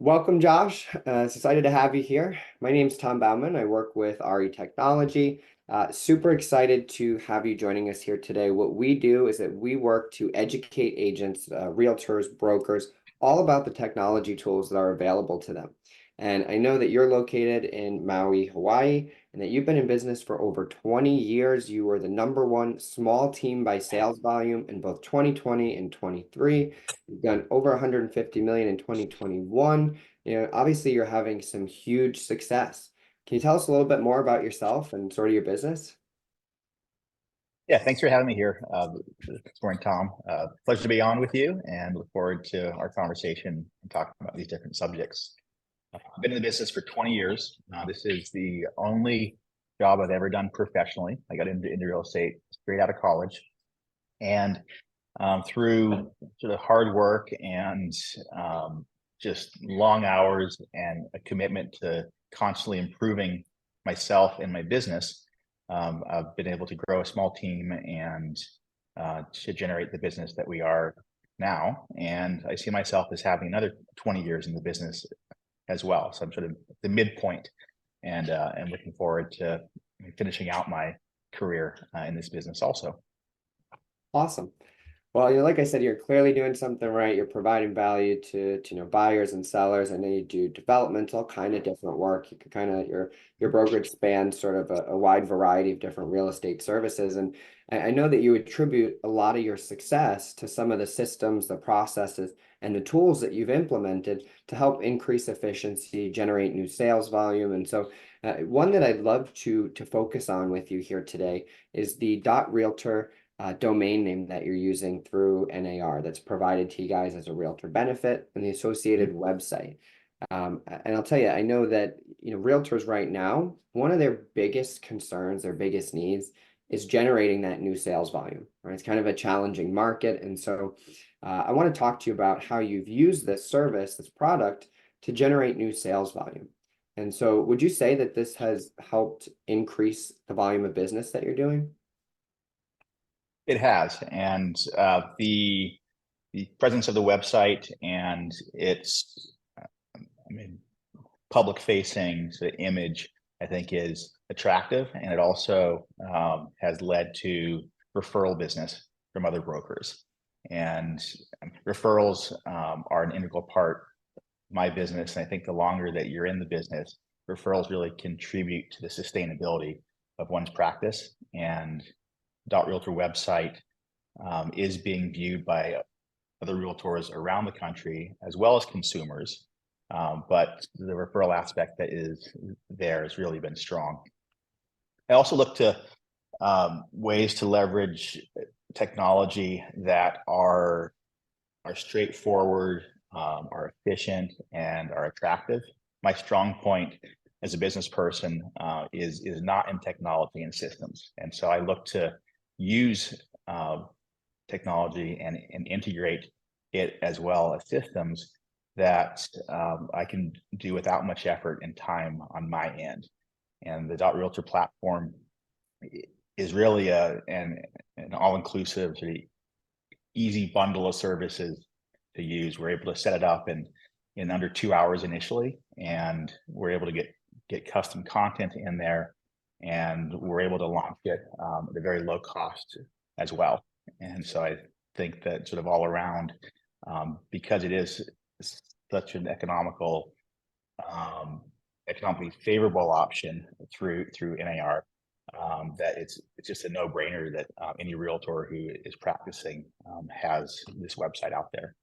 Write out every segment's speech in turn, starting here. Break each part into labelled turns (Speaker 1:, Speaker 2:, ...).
Speaker 1: Welcome, Josh. Excited to have you here. My name's Tom Bauman. I work with RE Technology. Super excited to have you joining us here today. What we do is that we work to educate agents, realtors, brokers, all about the technology tools that are available to them. And I know that you're located in Maui, Hawaii, and that you've been in business for over 20 years. You were the number one small team by sales volume in both 2020 and 23. You've done over 150 million in 2021. Obviously you're having some huge success. Can you tell us a little bit more about yourself and sort of your business?
Speaker 2: Yeah, thanks for having me here this morning, Tom. Pleasure to be on with you and look forward to our conversation and talking about these different subjects. I've been in the business for 20 years. This is the only job I've ever done professionally. I got into real estate straight out of college. And through sort of hard work and just long hours and a commitment to constantly improving myself and my business, I've been able to grow a small team and to generate the business that we are now. And I see myself as having another 20 years in the business as well. So I'm sort of the midpoint and looking forward to finishing out my career in this business also.
Speaker 1: Awesome. Well, like I said, you're clearly doing something right. You're providing value to buyers and sellers. I know you do developmental kind of different work. You can kind of your brokerage spans sort of a wide variety of different real estate services. And I know that you attribute a lot of your success to some of the systems, the processes, and the tools that you've implemented to help increase efficiency, generate new sales volume. And so one that I'd love to focus on with you here today is the .realtor domain name that you're using through NAR that's provided to you guys as a realtor benefit and the associated website. And I'll tell you, I know that realtors right now, one of their biggest concerns, their biggest needs is generating that new sales volume, right? It's kind of a challenging market. And so I want to talk to you about how you've used this service, this product, to generate new sales volume. And so would you say that this has helped increase the volume of business that you're doing?
Speaker 2: It has, and the presence of the website and its, public facing sort of image, I think, is attractive, and it also has led to referral business from other brokers. And referrals are an integral part of my business, and I think the longer that you're in the business, referrals really contribute to the sustainability of one's practice. And .realtor website is being viewed by other realtors around the country as well as consumers. But the referral aspect that is there has really been strong. I also look to ways to leverage technology that are straightforward, are efficient, and are attractive. My strong point as a business person is not in technology and systems. And so I look to use technology and integrate it as well as systems that I can do without much effort and time on my end. And the .realtor platform is really an all-inclusive, sort of easy bundle of services to use. We're able to set it up in under 2 hours initially, and we're able to get custom content in there, and we're able to launch it at a very low cost as well. And so I think that sort of all around, because it is such an economically favorable option through NAR, that it's just a no-brainer that any realtor who is practicing has this website out there.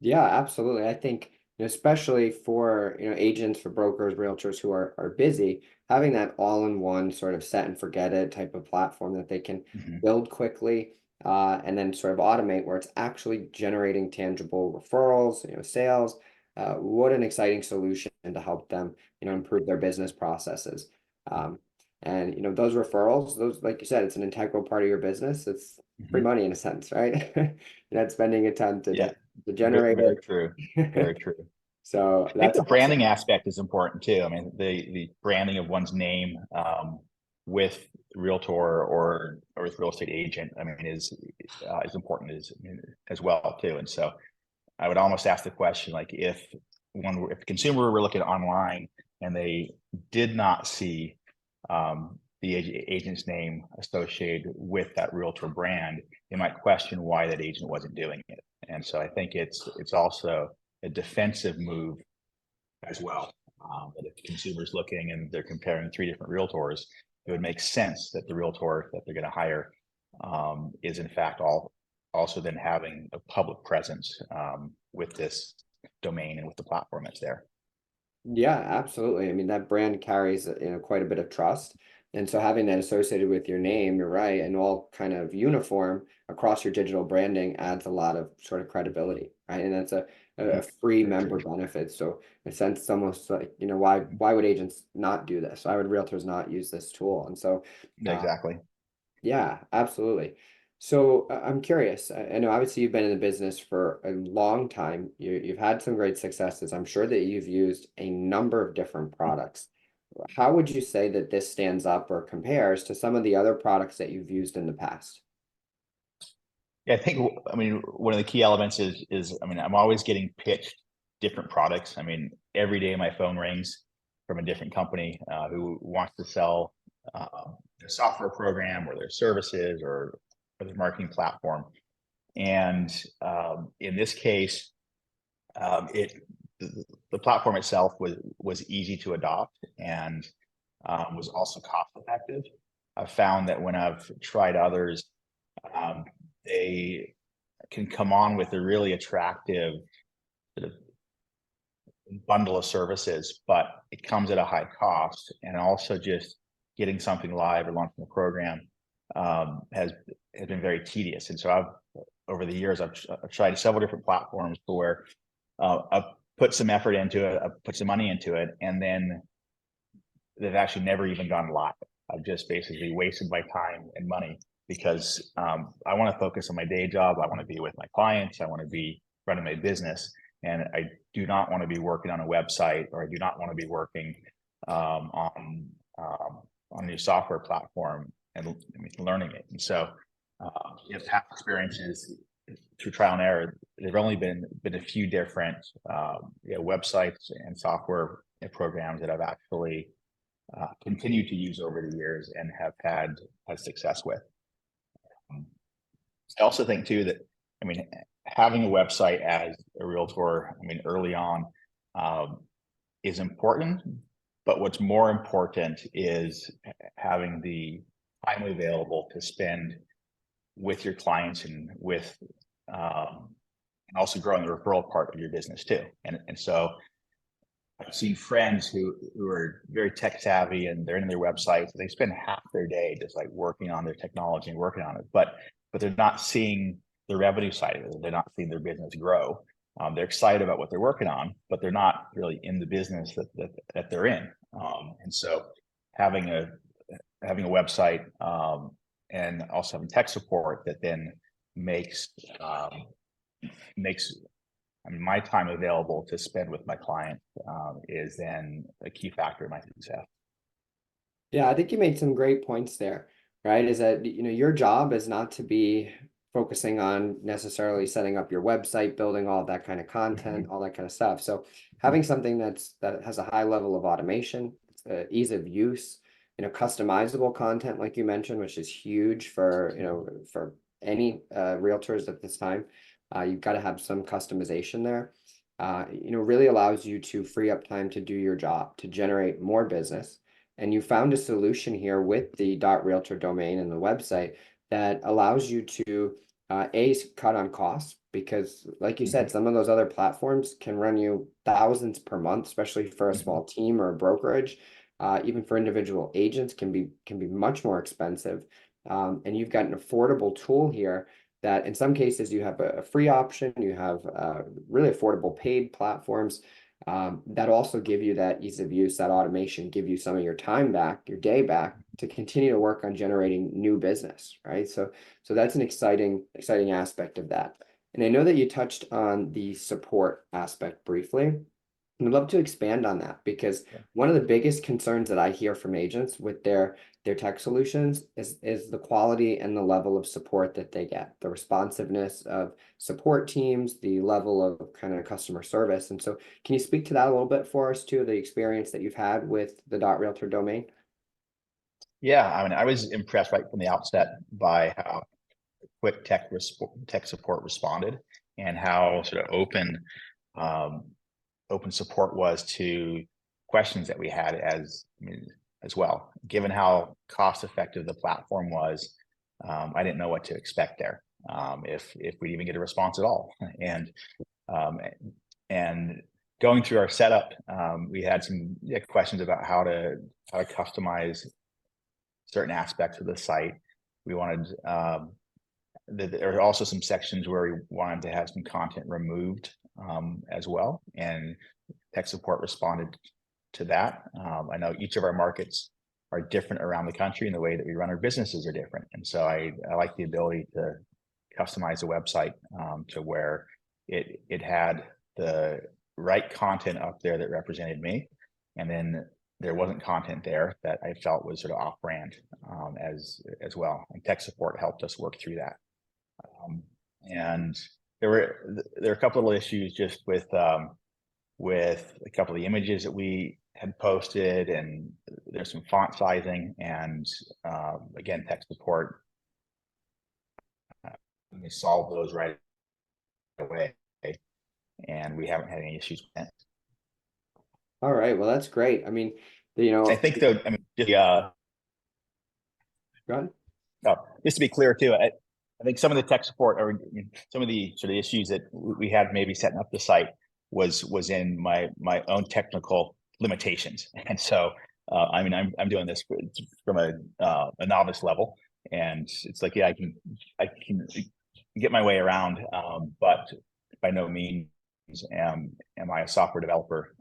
Speaker 1: Yeah, absolutely. I think, especially for, agents, for brokers, realtors who are busy, having that all-in-one sort of set and forget it type of platform that they can build quickly, and then sort of automate where it's actually generating tangible referrals, sales. What an exciting solution to help them, improve their business processes. And those referrals, those, like you said, it's an integral part of your business. It's free money in a sense, right? You're not spending a ton to generate
Speaker 2: very
Speaker 1: it.
Speaker 2: true. Very true.
Speaker 1: So
Speaker 2: I think
Speaker 1: that's
Speaker 2: the
Speaker 1: awesome.
Speaker 2: branding aspect is important too. I mean, the branding of one's name with realtor or with real estate agent, I mean, is important as well too. And so I would almost ask the question, like, if if the consumer were looking online and they did not see the agent's name associated with that realtor brand, they might question why that agent wasn't doing it. And so I think it's also a defensive move as well. That if the consumer's looking and they're comparing 3 different realtors, it would make sense that the realtor that they're going to hire is in fact also then having a public presence with this domain and with the platform that's there.
Speaker 1: Yeah, absolutely. I mean, that brand carries, quite a bit of trust. And so having that associated with your name, you're right, and all kind of uniform across your digital branding adds a lot of sort of credibility, right? And that's a free
Speaker 2: Very true.
Speaker 1: member benefit. So in a sense, it's almost like, why would agents not do this? Why would realtors not use this tool? And so
Speaker 2: Exactly.
Speaker 1: yeah, absolutely. So I'm curious. I know obviously you've been in the business for a long time. You've had some great successes. I'm sure that you've used a number of different products. How would you say that this stands up or compares to some of the other products that you've used in the past?
Speaker 2: Yeah, I think, I mean, one of the key elements is, I mean, I'm always getting pitched different products. I mean, every day my phone rings from a different company who wants to sell their software program or their services or their marketing platform. And in this case, it the platform itself was easy to adopt and was also cost effective. I've found that when I've tried others, um, they can come on with a really attractive sort of bundle of services, but it comes at a high cost. And also just getting something live or launching a program has been very tedious. And so over the years, I've tried several different platforms where I've put some effort into it, I've put some money into it, and then they've actually never even gone live. I've just basically wasted my time and money because I want to focus on my day job. I want to be with my clients. I want to be running my business. And I do not want to be working on a website, or I do not want to be working on a new software platform and learning it. And so if past experiences through trial and error, there've only been a few different websites and software programs that I've actually continued to use over the years and have had success with. I also think too that, I mean, having a website as a realtor, I mean, early on is important, but what's more important is having the time available to spend with your clients and with and also growing the referral part of your business too. And so I've seen friends who are very tech savvy and they're in their websites. They spend half their day just like working on their technology and working on it, but they're not seeing the revenue side of it. They're not seeing their business grow. They're excited about what they're working on, but they're not really in the business that they're in. And so having a website and also having tech support that then makes I mean, my time available to spend with my client is then a key factor in my success.
Speaker 1: Yeah, I think you made some great points there, right? Is that, your job is not to be focusing on necessarily setting up your website, building all that kind of content, all that kind of stuff. So having something that has a high level of automation, ease of use, customizable content, like you mentioned, which is huge for any realtors at this time. You've got to have some customization there. Really allows you to free up time to do your job, to generate more business. And you found a solution here with the .realtor domain and the website that allows you to cut on costs, because like you said, some of those other platforms can run you thousands per month, especially for a small team or a brokerage. Even for individual agents can be much more expensive. And you've got an affordable tool here that in some cases you have a free option, you have really affordable paid platforms that also give you that ease of use, that automation, give you some of your time back, your day back to continue to work on generating new business, right? So that's an exciting aspect of that. And I know that you touched on the support aspect briefly. I'd love to expand on that because one of the biggest concerns that I hear from agents with their their tech solutions is the quality and the level of support that they get, the responsiveness of support teams, the level of kind of customer service. And so can you speak to that a little bit for us too, the experience that you've had with the .realtor domain?
Speaker 2: Yeah, I mean, I was impressed right from the outset by how quick tech support responded, and how sort of um, open support was to questions that we had as well. Given how cost effective the platform was, I didn't know what to expect there, if we'd even get a response at all. Um, and going through our setup, we had some questions about how to customize certain aspects of the site. We wanted there are also some sections where we wanted to have some content removed as well, and tech support responded to that. I know each of our markets are different around the country, and the way that we run our businesses are different. And so I like the ability to customize the website to where it had the right content up there that represented me, and then there wasn't content there that I felt was sort of off brand as well. And tech support helped us work through that. And there were a couple of issues just with a couple of the images that we had posted, and there's some font sizing, and again, tech support, we solved those right away, and we haven't had any issues with that.
Speaker 1: All right, well, that's great. I mean,
Speaker 2: I think though, I mean,
Speaker 1: go ahead.
Speaker 2: oh, just to be clear too, I think some of the tech support, or some of the sort of issues that we had maybe setting up the site was in my own technical limitations. And so I mean, I'm doing this from a novice level, and it's like, yeah, I can get my way around, but by no means am I a software developer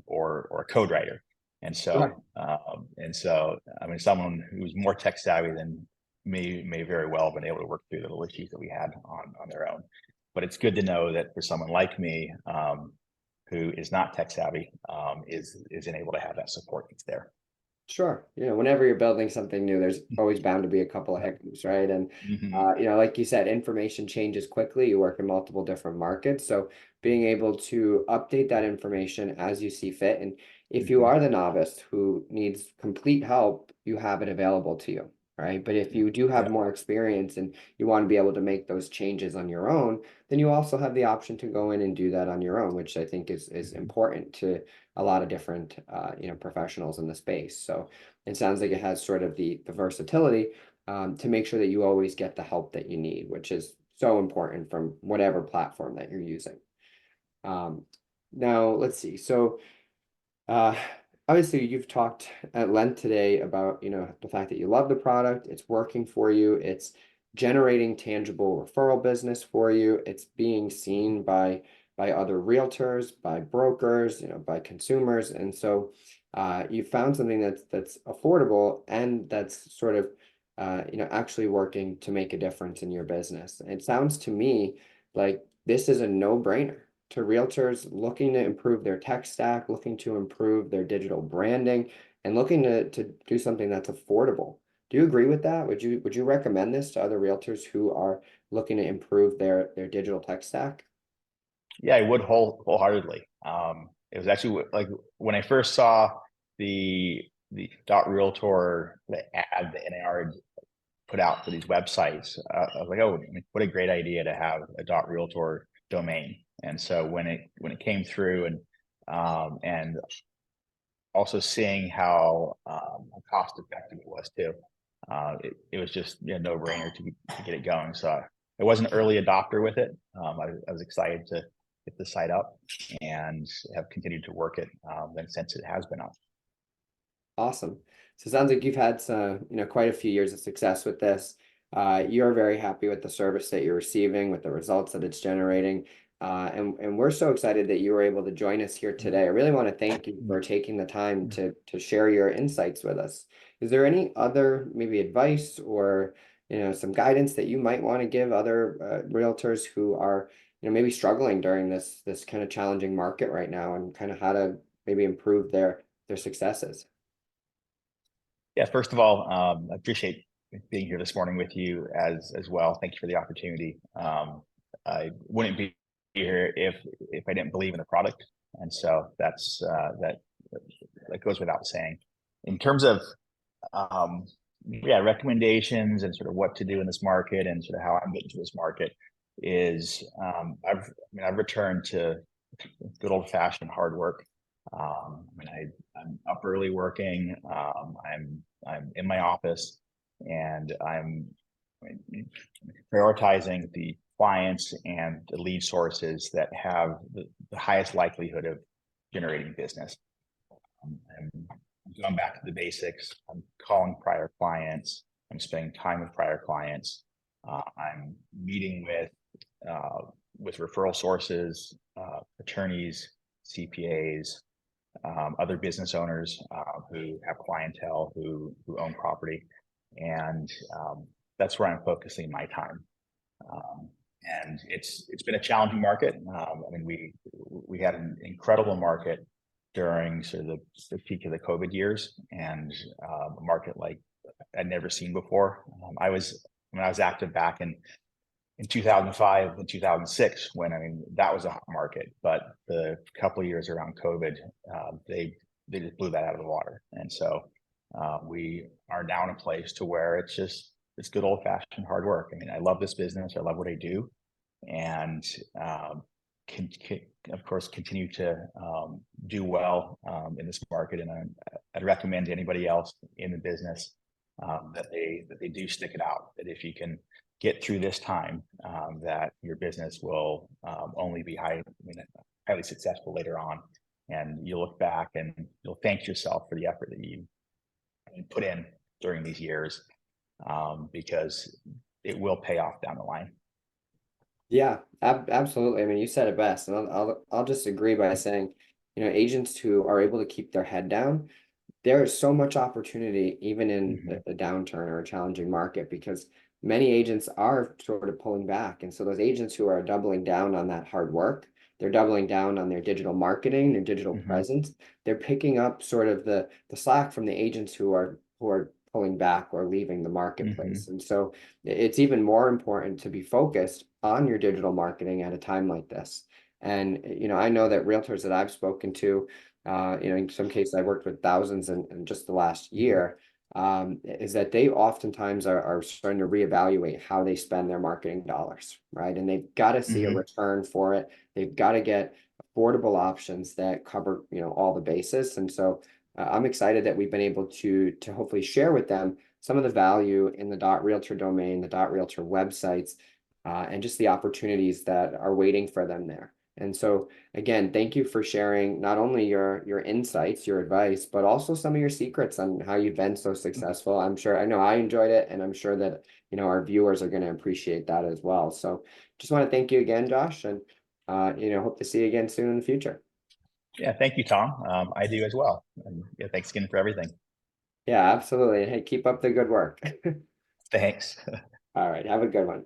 Speaker 2: or a code writer. And
Speaker 1: Right.
Speaker 2: so I mean, someone who's more tech savvy than may very well have been able to work through the little issues that we had on their own. But it's good to know that for someone like me, who is not tech savvy, is able to have that support that's there.
Speaker 1: Sure. Whenever you're building something new, there's always bound to be a couple of hiccups, right? And
Speaker 2: Mm-hmm.
Speaker 1: like you said, information changes quickly. You work in multiple different markets. So being able to update that information as you see fit. And if you
Speaker 2: Mm-hmm.
Speaker 1: are the novice who needs complete help, you have it available to you, right? But if you do have
Speaker 2: Yeah.
Speaker 1: more experience and you want to be able to make those changes on your own, then you also have the option to go in and do that on your own, which I think is
Speaker 2: Mm-hmm.
Speaker 1: important to a lot of different professionals in the space. So it sounds like it has sort of the versatility to make sure that you always get the help that you need, which is so important from whatever platform that you're using. Um, Now let's see. So uh, obviously you've talked at length today about, the fact that you love the product, it's working for you, it's generating tangible referral business for you, it's being seen by other realtors, by brokers, by consumers. And so you found something that's affordable and that's sort of actually working to make a difference in your business. It sounds to me like this is a no-brainer to realtors looking to improve their tech stack, looking to improve their digital branding, and looking to do something that's affordable. Do you agree with that? Would you recommend this to other realtors who are looking to improve their digital tech stack?
Speaker 2: Yeah, I would wholeheartedly. It was actually like when I first saw the dot realtor, the ad the NAR put out for these websites, I was like, oh, what a great idea to have a dot realtor domain. And so when it came through, and also seeing how cost effective it was too, it was just a no brainer to get it going. So I was an early adopter with it. I was excited to get the site up, and have continued to work it then since it has been up.
Speaker 1: Awesome. So it sounds like you've had some, quite a few years of success with this. You're very happy with the service that you're receiving, with the results that it's generating. And we're so excited that you were able to join us here today. I really want to thank you for taking the time to share your insights with us. Is there any other maybe advice or, some guidance that you might want to give other realtors who are, maybe struggling during this kind of challenging market right now, and kind of how to maybe improve their successes?
Speaker 2: Yeah, first of all, I appreciate being here this morning with you as well. Thank you for the opportunity. I wouldn't be here if I didn't believe in the product, and so that goes without saying. In terms of yeah, recommendations and sort of what to do in this market and sort of how I'm getting to this market is I've returned to good old fashioned hard work. I'm up early working. I'm in my office, and I'm prioritizing the clients and the lead sources that have the highest likelihood of generating business. I'm going back to the basics. I'm calling prior clients. I'm spending time with prior clients. I'm meeting with referral sources, attorneys, CPAs, other business owners who have clientele who own property, and that's where I'm focusing my time. And it's been a challenging market. We had an incredible market during sort of the peak of the COVID years, and a market like I'd never seen before. I was active back in 2005 and 2006 when that was a hot market, but the couple of years around COVID, they just blew that out of the water, and so we are now in a place to where it's good old fashioned hard work. I love this business. I love what I do, and of course continue to do well in this market. And I'd recommend to anybody else in the business that they do stick it out. That if you can get through this time, that your business will only be highly successful later on, and you'll look back and you'll thank yourself for the effort that you put in during these years, because it will pay off down the line.
Speaker 1: Yeah, absolutely. I mean, you said it best, and I'll just agree by saying, agents who are able to keep their head down, there is so much opportunity even in a downturn or a challenging market, because many agents are sort of pulling back. And so those agents who are doubling down on that hard work, they're doubling down on their digital marketing, their digital presence. They're picking up sort of the slack from the agents who are pulling back or leaving the marketplace. And so it's even more important to be focused on your digital marketing at a time like this. And I know that realtors that I've spoken to, in some cases I've worked with thousands in just the last year, is that they oftentimes are starting to reevaluate how they spend their marketing dollars, right? And they've got to see a return for it. They've got to get affordable options that cover, all the bases. And so I'm excited that we've been able to hopefully share with them some of the value in the .realtor domain, the .realtor websites, and just the opportunities that are waiting for them there. And so again, thank you for sharing not only your insights, your advice, but also some of your secrets on how you've been so successful. I know I enjoyed it, and I'm sure that, our viewers are going to appreciate that as well. So just want to thank you again, Josh, and hope to see you again soon in the future.
Speaker 2: Yeah, thank you, Tom. I do as well. And yeah, thanks again for everything.
Speaker 1: Yeah, absolutely. Hey, keep up the good work.
Speaker 2: Thanks.
Speaker 1: All right, have a good one.